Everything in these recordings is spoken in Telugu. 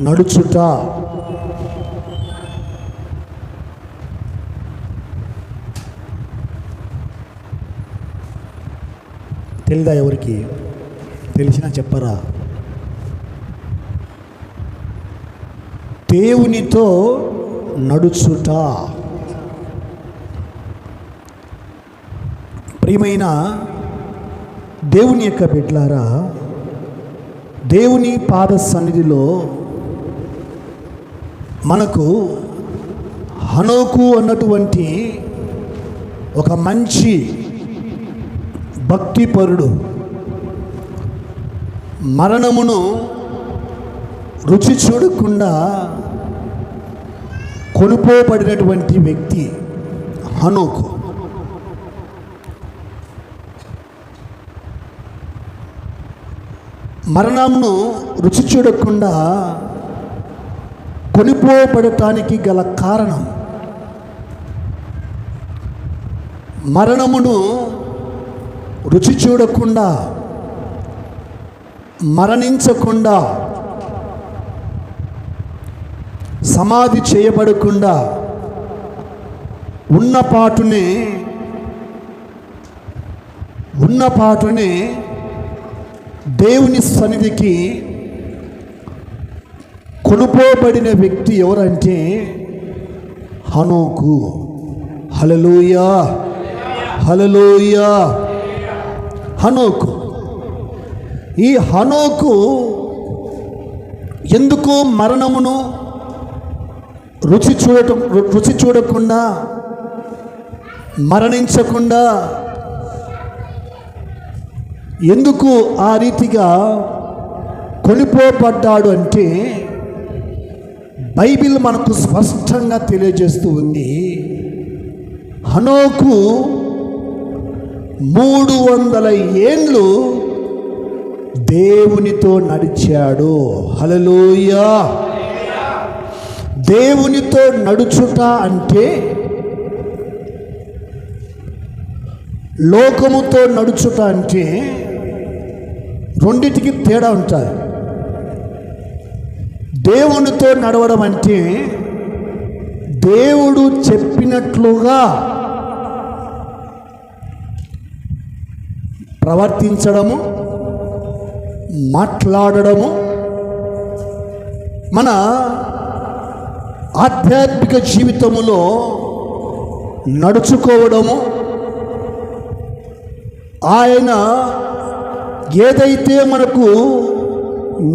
నడుచుట. తెలుదా? ఎవరికి తెలిసినా చెప్పరా? దేవునితో నడుచుట. ప్రియమైన దేవుని యొక్క బిడ్డలారా, దేవుని పాద సన్నిధిలో మనకు హనోకు అన్నటువంటి ఒక మంచి భక్తిపరుడు, మరణమును రుచి చూడకుండా కొనుపోబడినటువంటి వ్యక్తి హనోకు. మరణమును రుచి చూడకుండా కొనిపోబడటానికి గల కారణం, మరణమును రుచి చూడకుండా, మరణించకుండా, సమాధి చేయబడకుండా ఉన్నపాటునే దేవుని సన్నిధికి కొనుపోబడిన వ్యక్తి ఎవరంటే హనోకు. హల్లెలూయా, హల్లెలూయా. హనోకు. ఈ హనోకు ఎందుకు మరణమును రుచి చూడకుండా, మరణించకుండా ఎందుకు ఆ రీతిగా కొనిపోబడ్డాడు అంటే బైబిల్ మనకు స్పష్టంగా తెలియజేస్తూ ఉంది. హనోకు 300 ఏండ్లు దేవునితో నడిచాడు. హల్లెలూయా. దేవునితో నడుచుట అంటే లోకముతో నడుచుట అంటే రెండిటికి తేడా ఉంటుంది. దేవునితో నడవడం అంటే దేవుడు చెప్పినట్లుగా ప్రవర్తించడము, మాట్లాడడము, మన ఆధ్యాత్మిక జీవితములో నడుచుకోవడము, ఆయన ఏదైతే మనకు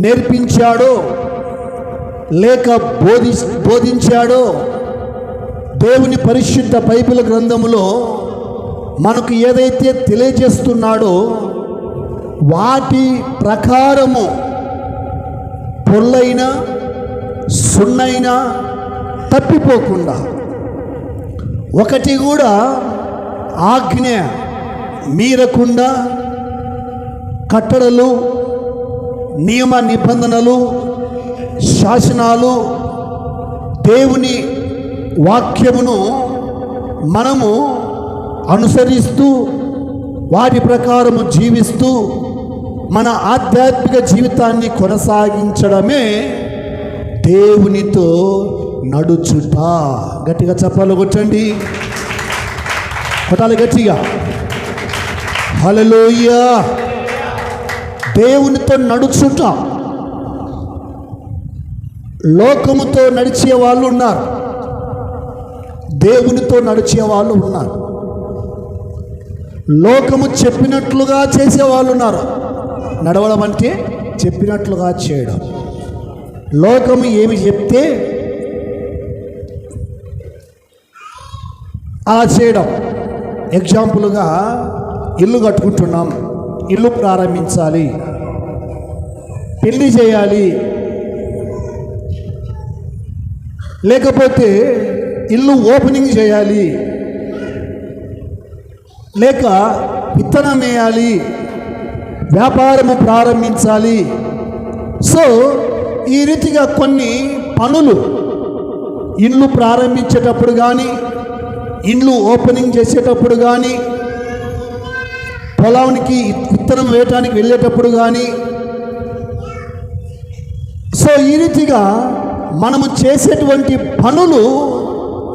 నేర్పించాడో లేక బోధించాడో, దేవుని పరిశుద్ధ బైబిల్ గ్రంథములో మనకు ఏదైతే తెలియజేస్తున్నాడో వాటి ప్రకారము పొల్లైనా సున్నైనా తప్పిపోకుండా, ఒకటి కూడా ఆజ్ఞ మీరకుండా, కట్టడలు, నియమ నిబంధనలు, శాసనాలు, దేవుని వాక్యమును మనము అనుసరిస్తూ వాటి ప్రకారము జీవిస్తూ మన ఆధ్యాత్మిక జీవితాన్ని కొనసాగించడమే దేవునితో నడుచుట. గట్టిగా చప్పట్లు కొట్టండి, కొట్టాలి గట్టిగా. హల్లెలూయా. దేవునితో నడుచుట. లోకముతో నడిచే వాళ్ళు ఉన్నారు, దేవునితో నడిచే వాళ్ళు ఉన్నారు. లోకము చెప్పినట్లుగా చేసేవాళ్ళు ఉన్నారు. నడవడం అంటే చెప్పినట్లుగా చేయడం. లోకము ఏమి చెప్తే అలా చేయడం. ఎగ్జాంపుల్గా ఇల్లు కట్టుకుంటున్నాం, ఇల్లు ప్రారంభించాలి, పెళ్లి చేయాలి, లేకపోతే ఇల్లు ఓపెనింగ్ చేయాలి, లేక విత్తనం వేయాలి, వ్యాపారము ప్రారంభించాలి. సో ఈ రీతిగా కొన్ని పనులు ఇల్లు ప్రారంభించేటప్పుడు కానీ, ఇల్లు ఓపెనింగ్ చేసేటప్పుడు కానీ, పొలానికి విత్తనం వేయటానికి వెళ్ళేటప్పుడు కానీ, సో ఈ రీతిగా మనము చేసేటువంటి పనులు,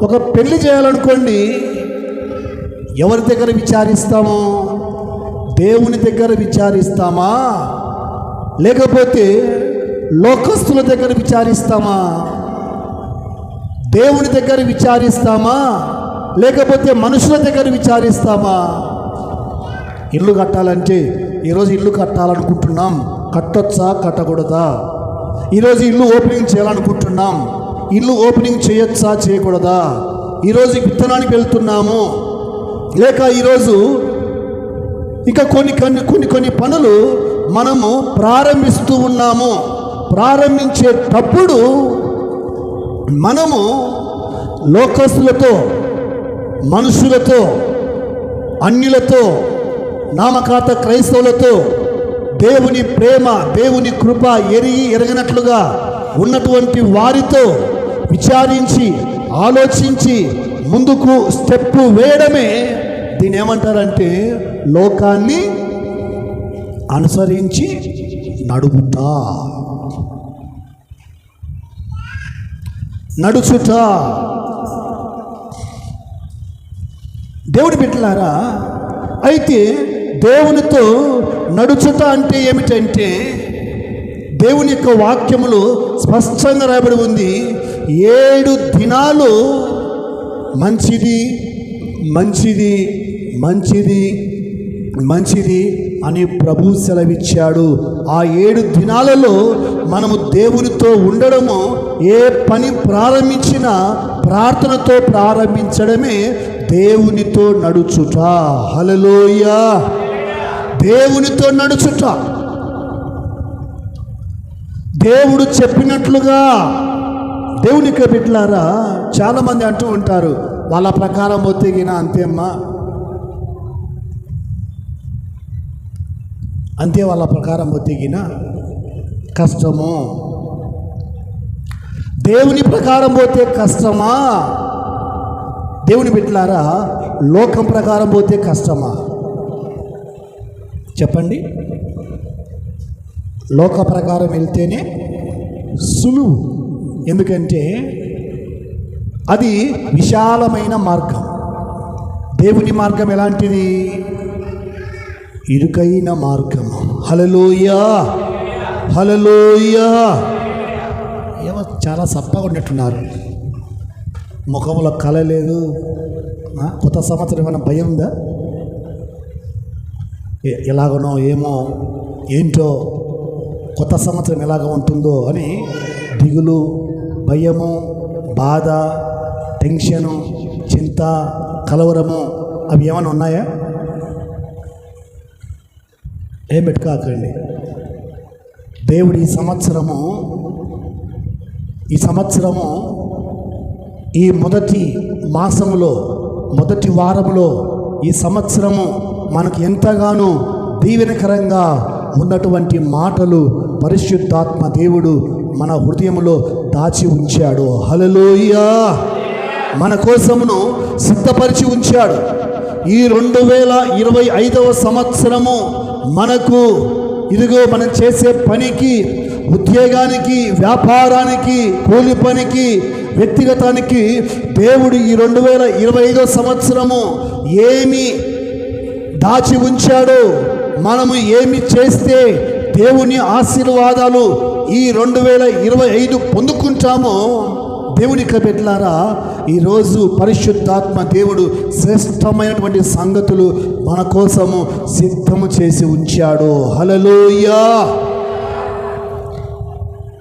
ఒక పెళ్లి చేయాలనుకోండి, ఎవరి దగ్గర విచారిస్తాము? దేవుని దగ్గర విచారిస్తామా, లేకపోతే లోకస్తుల దగ్గర విచారిస్తామా? దేవుని దగ్గర విచారిస్తామా, లేకపోతే మనుషుల దగ్గర విచారిస్తామా? ఇల్లు కట్టాలంటే ఈరోజు ఇల్లు కట్టాలనుకుంటున్నాం, కట్టొచ్చా కట్టకూడదా? ఈరోజు ఇల్లు ఓపెనింగ్ చేయాలనుకుంటున్నాం, ఇల్లు ఓపెనింగ్ చేయొచ్చా చేయకూడదా? ఈరోజు విత్తనానికి వెళ్తున్నాము, లేక ఈరోజు ఇంకా కొన్ని పనులు మనము ప్రారంభిస్తూ ఉన్నాము. ప్రారంభించేటప్పుడు మనము లోకస్తులతో, మనుషులతో, అన్యులతో, నామకాత క్రైస్తవులతో దేవుని ప్రేమ, దేవుని కృప ఎరగనట్లుగా ఉన్నటువంటి వారితో విచారించి, ఆలోచించి ముందుకు స్టెప్ వేయడమే దీన్ని ఏమంటారంటే లోకాన్ని అనుసరించి నడుచుట. దేవుడి బిడ్డలారా, అయితే దేవునితో నడుచుట అంటే ఏమిటంటే, దేవుని యొక్క వాక్యములు స్పష్టంగా రాయబడి ఉంది. 7 దినాలు మంచిది మంచిది మంచిది మంచిది అని ప్రభు సెలవిచ్చాడు. ఆ 7 దినాలలో మనము దేవునితో ఉండడము, ఏ పని ప్రారంభించినా ప్రార్థనతో ప్రారంభించడమే దేవునితో నడుచుట. హల్లెలూయా! దేవునితో నడుచుట, దేవుడు చెప్పినట్లుగా. దేవునికి బిడ్డలారా, చాలామంది అంటూ ఉంటారు, వాళ్ళ ప్రకారం ఒత్తిగిన అంతేమ్మా, అంతే, వాళ్ళ ప్రకారం ఒత్తిగిన కష్టము. దేవుని ప్రకారం పోతే కష్టమా? దేవుని బిడ్డలారా, లోకం ప్రకారం పోతే కష్టమా? చెప్పండి. లోక ప్రకారం వెళ్తేనే సులువు. ఎందుకంటే అది విశాలమైన మార్గం. దేవుని మార్గం ఎలాంటిది? ఇరుకైన మార్గం. హల్లెలూయా! హల్లెలూయా! ఏమో చాలా సప్పగా ఉన్నట్టున్నారు, ముఖంలో కళ లేదు. కొత్త సంవత్సరం ఏమైనా భయం ఉందా? ఎలాగనో ఏమో ఏంటో, కొత్త సంవత్సరం ఎలాగ ఉంటుందో అని దిగులు, భయము, బాధ, టెన్షను, చింత, కలవరము అవి ఏమైనా ఉన్నాయా? ఏం పెట్టుకోకండి. దేవుడు ఈ సంవత్సరము ఈ మొదటి మాసములో, మొదటి వారములో, ఈ సంవత్సరము మనకు ఎంతగానో దీవెనకరంగా ఉన్నటువంటి మాటలు పరిశుద్ధాత్మ దేవుడు మన హృదయంలో దాచి ఉంచాడు. హల్లెలూయా! మన కోసమును సిద్ధపరిచి ఉంచాడు. ఈ 2025వ సంవత్సరము మనకు, ఇదిగో మనం చేసే పనికి, ఉద్యోగానికి, వ్యాపారానికి, కూలి పనికి, వ్యక్తిగతానికి దేవుడు ఈ 2025వ సంవత్సరము ఏమి దాచి ఉంచాడో, మనము ఏమి చేస్తే దేవుని ఆశీర్వాదాలు ఈ 2025 పొందుకుంటామో, దేవుని బిడ్డలారా, ఈరోజు పరిశుద్ధాత్మ దేవుడు శ్రేష్టమైనటువంటి సంగతులు మన కోసము సిద్ధము చేసి ఉంచాడు. హల్లెలూయా!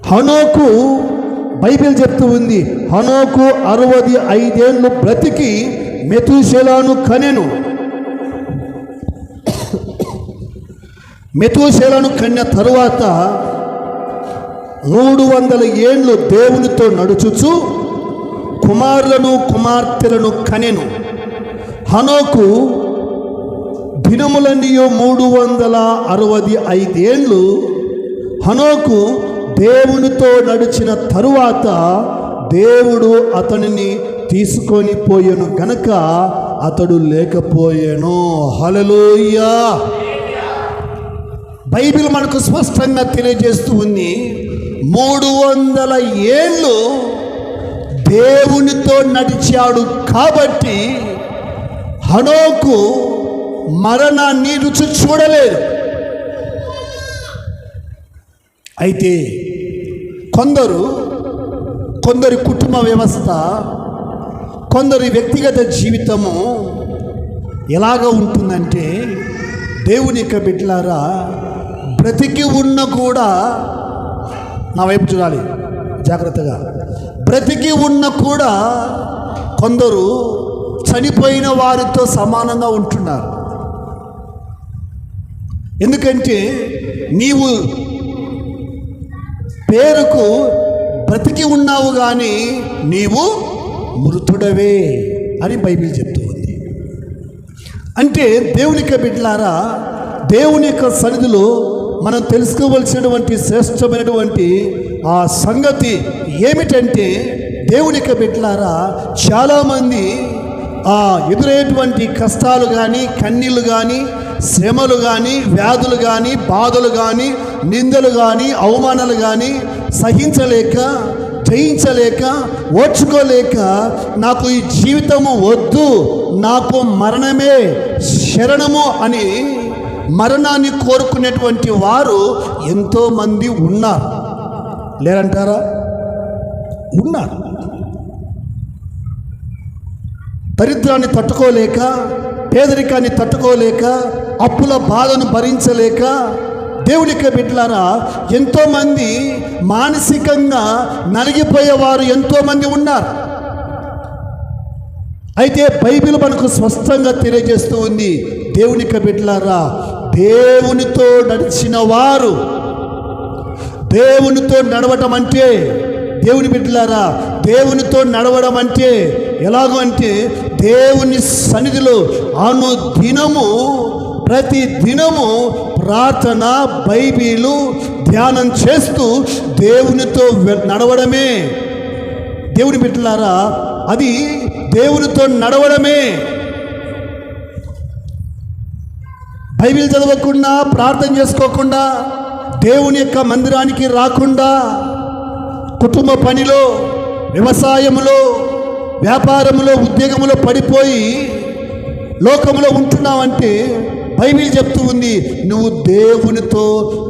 హనోకు, బైబిల్ చెప్తూ ఉంది, హనోకు 65 ఏళ్ళు బ్రతికి మెతూషెలను కనెను. మెతూషెలను కన్న తరువాత 300 ఏళ్ళు దేవునితో నడుచుచు కుమారులను కుమార్తెలను కనెను. హనోకు దినములన్నీ 365 ఏళ్ళు హనోకు దేవునితో నడిచిన తరువాత దేవుడు అతనిని తీసుకొని పోయెను గనక అతడు లేకపోయెను. హల్లెలూయా! బైబిల్ మనకు స్పష్టంగా తెలియజేస్తూ ఉంది, 300 ఏళ్ళు దేవునితో నడిచాడు కాబట్టి హనోకు మరణాన్ని రుచి చూడలేదు. అయితే కొందరి కుటుంబ వ్యవస్థ, కొందరి వ్యక్తిగత జీవితము ఎలాగ ఉంటుందంటే, దేవుని యొక్క బిడ్డలారా, బ్రతికి ఉన్న కూడా, నా వైపు చూడాలి జాగ్రత్తగా, బ్రతికి ఉన్న కూడా కొందరు చనిపోయిన వారితో సమానంగా ఉంటున్నారు. ఎందుకంటే నీవు పేరుకు బ్రతికి ఉన్నావు కానీ నీవు మృతుడవే అని బైబిల్ చెప్తూ ఉంది. అంటే దేవుని యొక్క బిడ్డలారా, దేవుని యొక్క సన్నిధిలో మనం తెలుసుకోవలసినటువంటి శ్రేష్టమైనటువంటి ఆ సంగతి ఏమిటంటే, దేవుని యొక్క బిడ్డలారా, చాలామంది ఎదురయ్యేటువంటి కష్టాలు కానీ, కన్నీళ్ళు కానీ, శ్రమలు కానీ, వ్యాధులు కానీ, బాధలు కానీ, నిందలు కానీ, అవమానాలు కానీ సహించలేక, జయించలేక, ఓర్చుకోలేక, నాకు ఈ జీవితము వద్దు, నాకు మరణమే శరణము అని మరణాన్ని కోరుకునేటువంటి వారు ఎంతోమంది ఉన్నారు. లేరంటారా? ఉన్నారు. దరిద్రాన్ని తట్టుకోలేక, పేదరికాన్ని తట్టుకోలేక, అప్పుల బాధను భరించలేక, దేవుని యొక్క బిడ్డలారా, ఎంతోమంది మానసికంగా నలిగిపోయేవారు ఎంతోమంది ఉన్నారు. అయితే బైబిల్ మనకు స్పష్టంగా తెలియజేస్తూ ఉంది, దేవుని యొక్క బిడ్డలారా, దేవునితో నడిచిన వారు, దేవునితో నడవటం అంటే, దేవుని బిడ్డలారా, దేవునితో నడవడం అంటే ఎలాగో అంటే, దేవుని సన్నిధిలో అనుదినము, ప్రతి దినము ప్రార్థన, బైబిలు ధ్యానం చేస్తూ దేవునితో నడవడమే. దేవుని బిడ్డలారా, అది దేవునితో నడవడమే. బైబిల్ చదవకుండా, ప్రార్థన చేసుకోకుండా, దేవుని యొక్క మందిరానికి రాకుండా, కుటుంబ పనిలో, వ్యవసాయములో, వ్యాపారములో, ఉద్యోగములో పడిపోయి లోకములో ఉంటున్నావంటే బైబిల్ చెప్తూ ఉంది, నువ్వు దేవునితో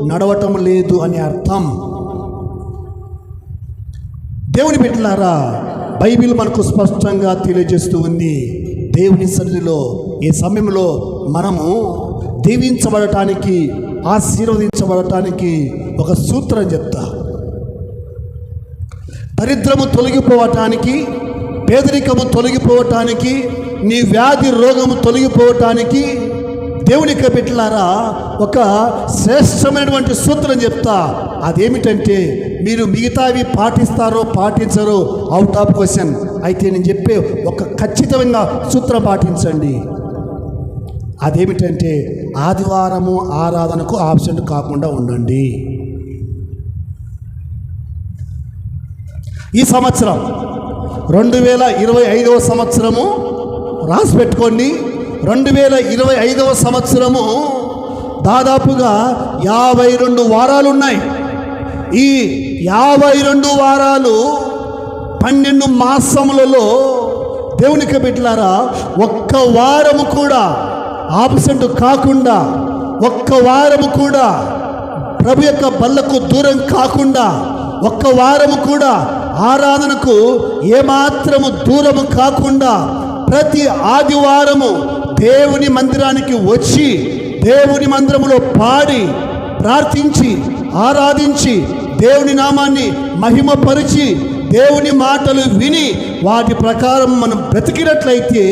నడవటం లేదు అని అర్థం. దేవుని బిడ్డలారా, బైబిల్ మనకు స్పష్టంగా తెలియజేస్తూ ఉంది, దేవుని సన్నిధిలో ఈ సమయంలో మనము దీవించబడటానికి, ఆశీర్వదించబడటానికి ఒక సూత్రం చెప్తా. దరిద్రము తొలగిపోవటానికి, పేదరికము తొలగిపోవటానికి, నీ వ్యాధి రోగము తొలగిపోవటానికి, దేవుని యొక్క బిడ్డలారా, ఒక శ్రేష్టమైనటువంటి సూత్రం చెప్తా. అదేమిటంటే, మీరు మిగతావి పాటిస్తారో పాటించరో అవుట్ ఆఫ్ క్వశ్చన్. అయితే నేను చెప్పే ఒక ఖచ్చితమైన సూత్రం పాటించండి. అదేమిటంటే, ఆదివారము ఆరాధనకు ఆబ్సెంట్ కాకుండా ఉండండి. ఈ సంవత్సరం 2025వ సంవత్సరము రాసి పెట్టుకోండి. 2025వ సంవత్సరము దాదాపుగా 52 వారాలు ఉన్నాయి. ఈ 52 వారాలు 12 మాసములలో దేవునికి బిడ్డలారా, ఒక్క వారము కూడా ఆబ్సెంట్ కాకుండా, ఒక్క వారము కూడా ప్రభు యొక్క బల్లకు దూరం కాకుండా, ఒక్క వారము కూడా ఆరాధనకు ఏమాత్రము దూరము కాకుండా, ప్రతి ఆదివారము దేవుని మందిరానికి వచ్చి, దేవుని మందిరములో పాడి, ప్రార్థించి, ఆరాధించి, దేవుని నామాన్ని మహిమపరిచి, దేవుని మాటలు విని వాటి ప్రకారం మనం బ్రతికినట్లయితే,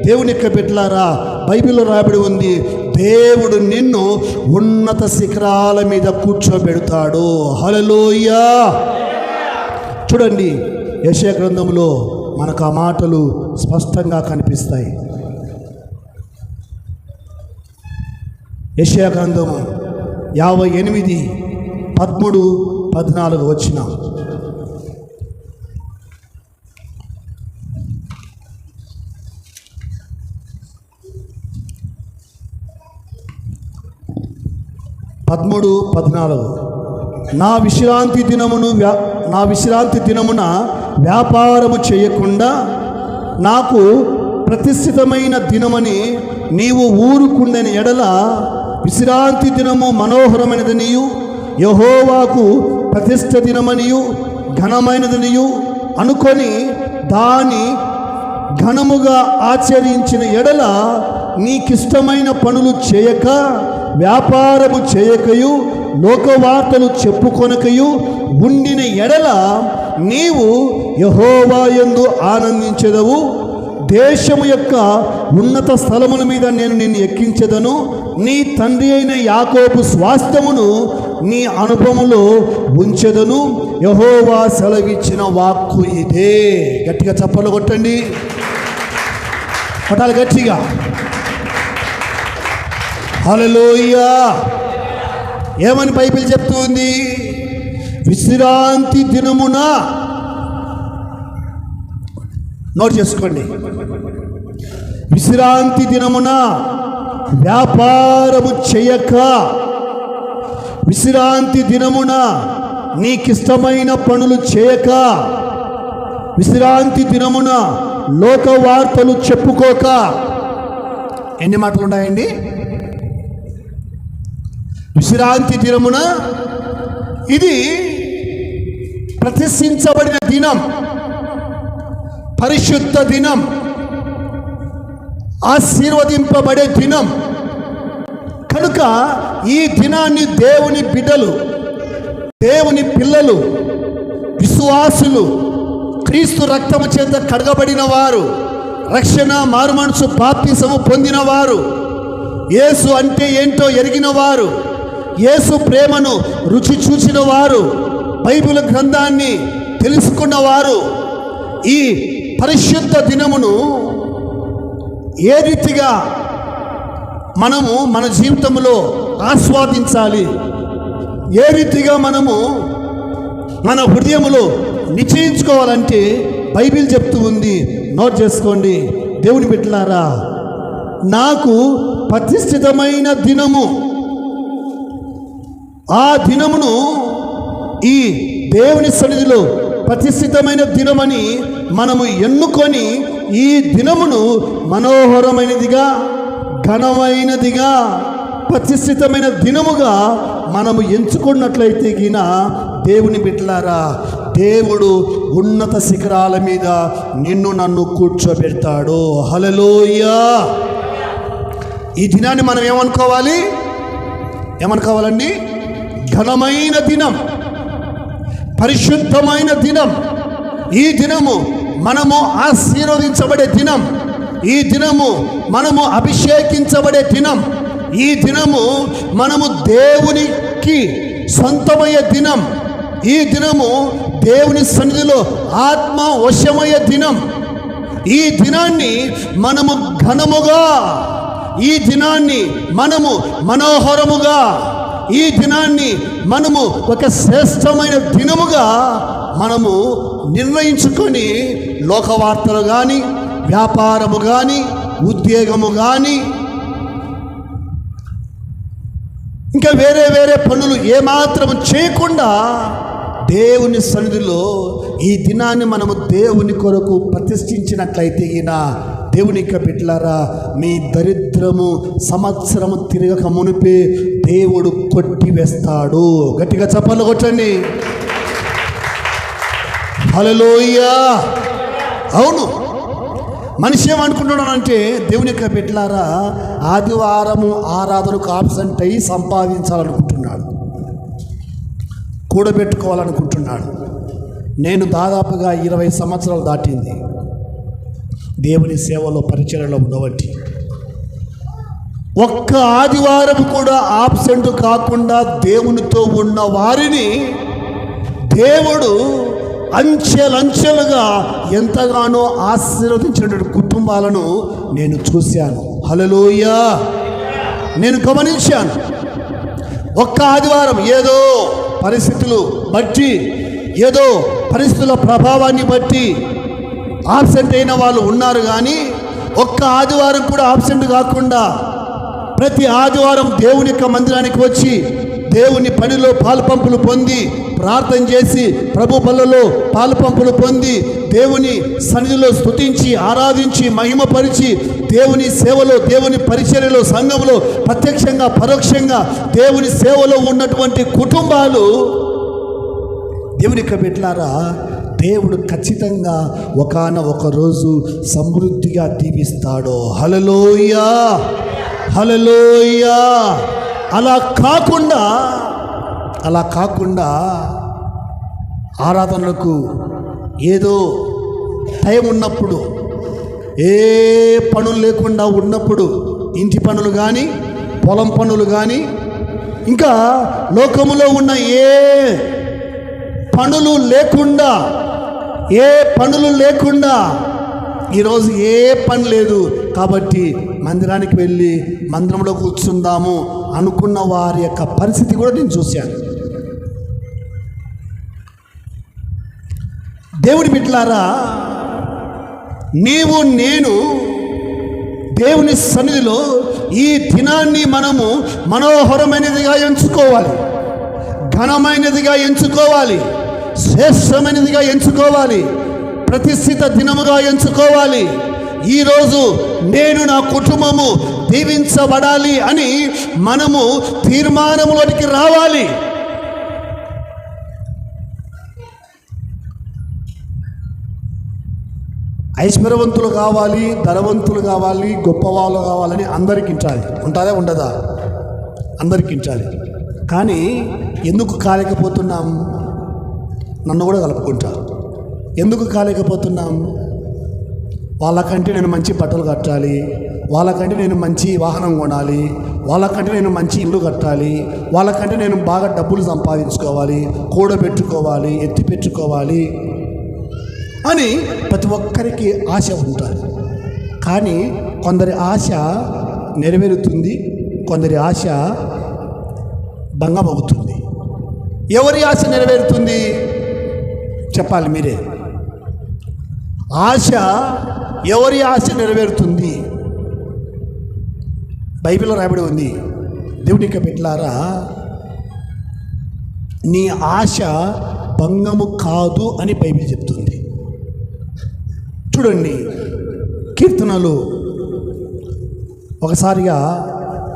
దేవుని యొక్క బిడ్డలారా, బైబిల్లో రాయబడి ఉంది, దేవుడు నిన్ను ఉన్నత శిఖరాల మీద కూర్చోబెడతాడు. హల్లెలూయా. చూడండి, యెషయా గ్రంథంలో మనకు ఆ మాటలు స్పష్టంగా కనిపిస్తాయి. యెషయా గ్రంథము 58, 13, 14 వచ్చిన. నా విశ్రాంతి దినమున వ్యాపారము చేయకుండా నాకు ప్రతిష్ఠితమైన దినమని నీవు ఊరుకుండని ఎడల విశ్రాంతి దినము మనోహరమైనదనియు యెహోవాకు ప్రతిష్ఠ దినమనియు ఘనమైనదనియు అనుకొని దాని ఘనముగా ఆచరించిన ఎడల నీకిష్టమైన పనులు చేయక వ్యాపారము చేయకయు లోకవార్తలు చెప్పుకొనకయు ఉండిన ఎడల నీవు యెహోవా యందు ఆనందించెదవు. దేశము యొక్క ఉన్నత స్థలముల మీద నేను నిన్ను ఎక్కించెదను. నీ తండ్రి అయిన యాకోబు స్వాస్థ్యమును నీ అనుభవములో ఉంచెదను. యెహోవా సెలవిచ్చిన వాక్కు ఇదే. గట్టిగా చప్పట్లు కొట్టండి, కొట్టాలి గట్టిగా. హల్లెలూయా. ఏమని బైబిల్ చెప్తుంది? విశ్రాంతి దినమున, నోట్ చేసుకోండి, విశ్రాంతి దినమున వ్యాపారము చేయక, విశ్రాంతి దినమున నీకిష్టమైన పనులు చేయక, విశ్రాంతి దినమున లోకవార్తలు చెప్పుకోక. ఎన్ని మాటలు ఉన్నాయండి? విశ్రాంతి దినమున, ఇది ప్రతిష్ఠించబడిన దినం, పరిశుద్ధ దినం, ఆశీర్వదింపబడే దినం. కనుక ఈ దినాన్ని దేవుని బిడ్డలు, దేవుని పిల్లలు, విశ్వాసులు, క్రీస్తు రక్తము చేత కడగబడిన వారు, రక్షణ మారుమనసు బాప్తిసము పొందిన వారు, యేసు అంటే ఏంటో ఎరిగిన వారు, యేసు ప్రేమను రుచి చూచిన వారు, బైబిల్ గ్రంథాన్ని తెలుసుకున్నవారు ఈ పరిశుద్ధ దినమును ఏ రీతిగా మనము మన జీవితంలో ఆస్వాదించాలి, ఏ రీతిగా మనము మన హృదయములో నిశ్చయించుకోవాలంటే బైబిల్ చెప్తూ ఉంది. నోట్ చేసుకోండి దేవుని బిడ్డలారా. నాకు ప్రతిష్ఠితమైన దినము, ఆ దినమును ఈ దేవుని సన్నిధిలో ప్రతిష్ఠితమైన దినమని మనము ఎన్నుకొని ఈ దినమును మనోహరమైనదిగా, ఘనమైనదిగా, ప్రతిష్ఠితమైన దినముగా మనము ఎంచుకున్నట్లయితే గిన దేవుని బిడ్డలారా, దేవుడు ఉన్నత శిఖరాల మీద నిన్ను నన్ను కూర్చోబెడతాడు. హల్లెలూయా. ఈ దినాన్ని మనం ఏమనుకోవాలండి? ఘనమైన దినం, పరిశుద్ధమైన దినం. ఈ దినము మనము ఆశీర్వదించబడే దినం, ఈ దినము మనము అభిషేకించబడే దినం, ఈ దినము మనము దేవునికి సొంతమయ్యే దినం, ఈ దినము దేవుని సన్నిధిలో ఆత్మ వశమయ్యే దినం. ఈ దినాన్ని మనము ఘనముగా, ఈ దినాన్ని మనము మనోహరముగా, ఈ దినాన్ని మనము ఒక శ్రేష్టమైన దినముగా మనము నిర్ణయించుకొని లోకవార్తలు కానీ, వ్యాపారము కానీ, ఉద్యోగము కానీ, ఇంకా వేరే వేరే పనులు ఏమాత్రము చేయకుండా దేవుని సన్నిధిలో ఈ దినాన్ని మనము దేవుని కొరకు ప్రతిష్ఠించినట్లయితే ఈయన దేవుని యొక్క బిడ్డలారా, మీ దరిద్రము సంవత్సరము తిరగక మునిపే దేవుడు కొట్టివేస్తాడు. గట్టిగా చప్పట్లు కొట్టండి. హల్లెలూయా. అవును, మనిషి ఏమనుకుంటున్నాడంటే దేవుని యొక్క బిడ్డలారా, ఆదివారము ఆరాధనకు ఆబ్సెంట్ అయ్యి సంపాదించాలనుకుంటున్నాడు, కూడబెట్టుకోవాలనుకుంటున్నాడు. నేను దాదాపుగా 20 సంవత్సరాలు దాటింది దేవుని సేవలో పరిచర్యలో ఉండబట్టి. ఒక్క ఆదివారం కూడా ఆబ్సెంట్ కాకుండా దేవునితో ఉన్న వారిని దేవుడు అంచెలంచెలుగా ఎంతగానో ఆశీర్వదించినటువంటి కుటుంబాలను నేను చూశాను. హల్లెలూయా. నేను గమనించాను. ఒక్క ఆదివారం ఏదో పరిస్థితులు బట్టి, ఏదో పరిస్థితుల ప్రభావాన్ని బట్టి ఆబ్సెంట్ అయిన వాళ్ళు ఉన్నారు. కానీ ఒక్క ఆదివారం కూడా ఆబ్సెంట్ కాకుండా ప్రతి ఆదివారం దేవుని యొక్క మందిరానికి వచ్చి దేవుని పనిలో పాలుపంపులు పొంది ప్రార్థన చేసి ప్రభు బలలో పాలుపంపులు పొంది దేవుని సన్నిధిలో స్తుతించి ఆరాధించి మహిమపరిచి దేవుని సేవలో దేవుని పరిచర్యలో సంఘంలో ప్రత్యక్షంగా పరోక్షంగా దేవుని సేవలో ఉన్నటువంటి కుటుంబాలు దేవుని బిడ్డలారా, దేవుడు ఖచ్చితంగా ఒకానొక రోజు సమృద్ధిగా దీవిస్తాడు. హల్లెలూయా, హల్లెలూయా. అలా కాకుండా ఆరాధనలకు ఏదో టైం ఉన్నప్పుడు, ఏ పనులు లేకుండా ఉన్నప్పుడు, ఇంటి పనులు కానీ పొలం పనులు కానీ ఇంకా లోకములో ఉన్న ఏ పనులు లేకుండా ఈరోజు ఏ పని లేదు కాబట్టి మందిరానికి వెళ్ళి మందిరంలో కూర్చుందాము అనుకున్న వారి యొక్క పరిస్థితి కూడా నేను చూశాను. దేవుని బిడ్డలారా, నీవు నేను దేవుని సన్నిధిలో ఈ దినాన్ని మనము మనోహరమైనదిగా ఎంచుకోవాలి, ఘనమైనదిగా ఎంచుకోవాలి, శ్రేష్టమైనదిగా ఎంచుకోవాలి, ప్రతిష్ఠిత దినముగా ఎంచుకోవాలి. ఈరోజు నేను నా కుటుంబము దీవించబడాలి అని మనము తీర్మానంలోనికి రావాలి. ఐశ్వర్యవంతులు కావాలి, ధనవంతులు కావాలి, గొప్పవాళ్ళు కావాలని అందరికీ ఉంటుందా ఉండదా? అందరికీ. కానీ ఎందుకు కాలేకపోతున్నాం? నన్ను కూడా కలుపుకుంటా. ఎందుకు కాలేకపోతున్నాం? వాళ్ళకంటే నేను మంచి బట్టలు కట్టాలి, వాళ్ళకంటే నేను మంచి వాహనం కొనాలి, వాళ్ళకంటే నేను మంచి ఇల్లు కట్టాలి, వాళ్ళకంటే నేను బాగా డబ్బులు సంపాదించుకోవాలి, కూడబెట్టుకోవాలి, ఎత్తి పెట్టుకోవాలి అని ప్రతి ఒక్కరికి ఆశ ఉంటుంది. కానీ కొందరి ఆశ నెరవేరుతుంది, కొందరి ఆశ భంగమవుతుంది. ఎవరి ఆశ నెరవేరుతుంది చెప్పాలి మీరే. ఎవరి ఆశ నెరవేరుతుంది? బైబిల్లో రాయబడి ఉంది, దేవునికి బిడ్డలారా, నీ ఆశ భంగము కాదు అని బైబిల్ చెప్తుంది. చూడండి, కీర్తనలు ఒకసారిగా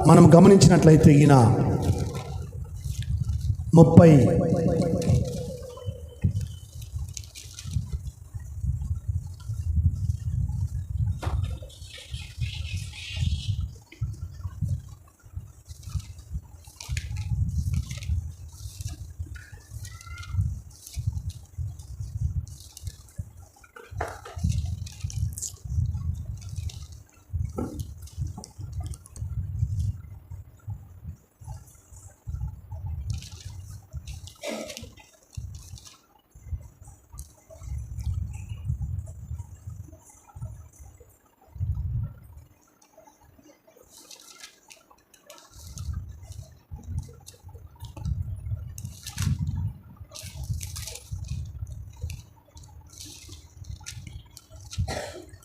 మనం గమనించినట్లయితే ఈయన 30 30